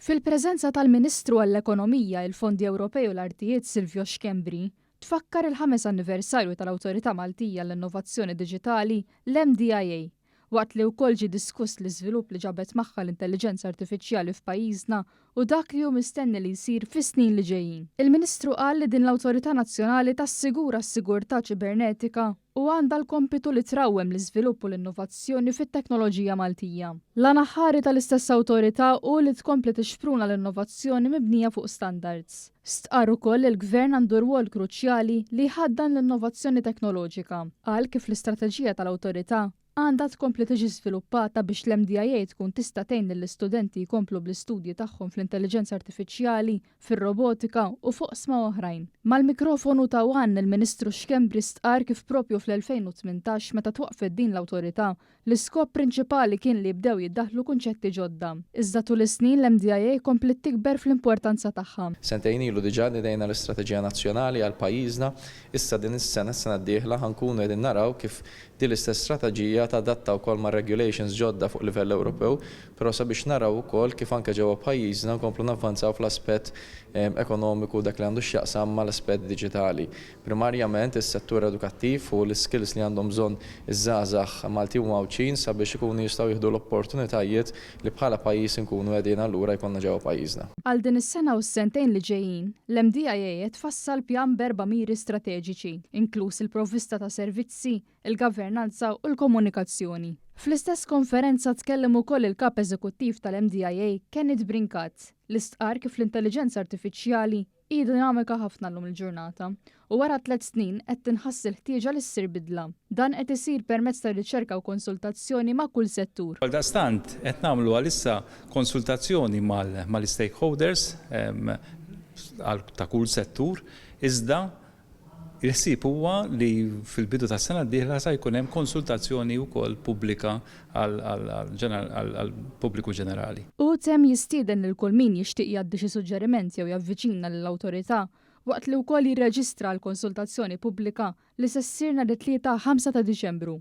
Fil-preżenza tal-Ministru għall-Ekonomija, il-Fondi Ewropej u l-Artijiet Silvio Xkembri, tfakkar il-5 anniversarju tal-Awtorità Maltija għall-Innovazzjoni Diġitali, l-MDIA, waqt li wkoll ġie diskuss l-iżvilupp li ġabet magħha l-intelligenza artifiċjali f'pajjiżna u dak li hu mistenni li jsir fis-snin li ġejjin. Il-Ministru qal li din l-Awtorità Nazzjonali tassigura s-sigurtà ċibernetika u għandha l-kompitu li trawwem l-iżvilupp u l-innovazzjoni fit-teknoloġija Maltija. L-għana ħari tal-istess awtorità u li tkompli tixpruna l-innovazzjoni mibnija fuq standards. Stqar ukoll il-Gvern għandu rwol kruċjali li jħaddan l-innovazzjoni teknoloġika. Qal kif l-istrateġija tal-awtorità għandha tkompli tiġi żviluppata biex l-MDIA tkun tista' tgħin lill-istudenti jkomplu bl-istudji tagħhom fl-intelligenza artifiċjali, fir-robotika u fuq sma oħrajn. Mal-mikrofonu ta' Wan il-Ministru Xkembri stqar kif propju fl-2018 meta twaqfet din l-awtorità l-iskop prinċipali kien li jibdew jiddaħħlu kunċetti ġodda. Iżda tul is-snin l-MDIA komplet tikber fl-importanza tagħha. Sentejn ilu diġà nidejna l-Istrateġija Nazzjonali għal pajjiżna, issa din is-sena d-dieħla ħankunu qegħdin naraw kif din l-istess strateġija tadatta wkoll ma' regulations ġodda fuq livell Ewropew, però sabiex naraw ukoll kif anke ġewwa pajjiżna nkomplu navvanzaw fl-aspett ekonomiku dak li għandu x'jaqsam mal-aspett diġitali. Primarjament is-settur edukattiv u l-skills li għandhom bżonn iż-żgħażagħ Malti u Mawċin sabiex ikunu jistgħu jieħdu l-opportunitajiet li bħala pajjiż inkunu qegħdin allura jkollna ġewwa pajjiżna. Għal din is-sena u s-sentejn li ġejjin, l-MDIA tfassal pjan b'4 miri strateġiċi, inkluż il-provvista ta' servizzi, il-governanza u l-komunikazzjoni. Fl-istess konferenza tkellem ukoll il-kap eżekuttiv tal-MDIA Kenneth Brinkat li stqar kif l-intelligenza artifiċjali hi dinamika ħafna llum il-ġurnata u wara 3 snin qed tinħass il-ħtieġa li ssir bidla. Dan qed isir permezz ta' riċerka u konsultazzjoni ma' kull settur. Għaldaqstant qed nagħmlu għalissa konsultazzjoni mal-stakeholders ta' kull settur, iżda il-ħsieb huwa li fil-bidu tas-sena d-dieħla se jkun hemm konsultazzjoni wkoll pubblika għall pubbliku ġenerali. U tem jistieden lil kull min jixtieq jgħaddi xi suġġerimenti jew javviċina lill-awtorità waqt li wkoll jirreġistra l-konsultazzjoni pubblika li se ssir nhar it-3 5 ta' Diċembru.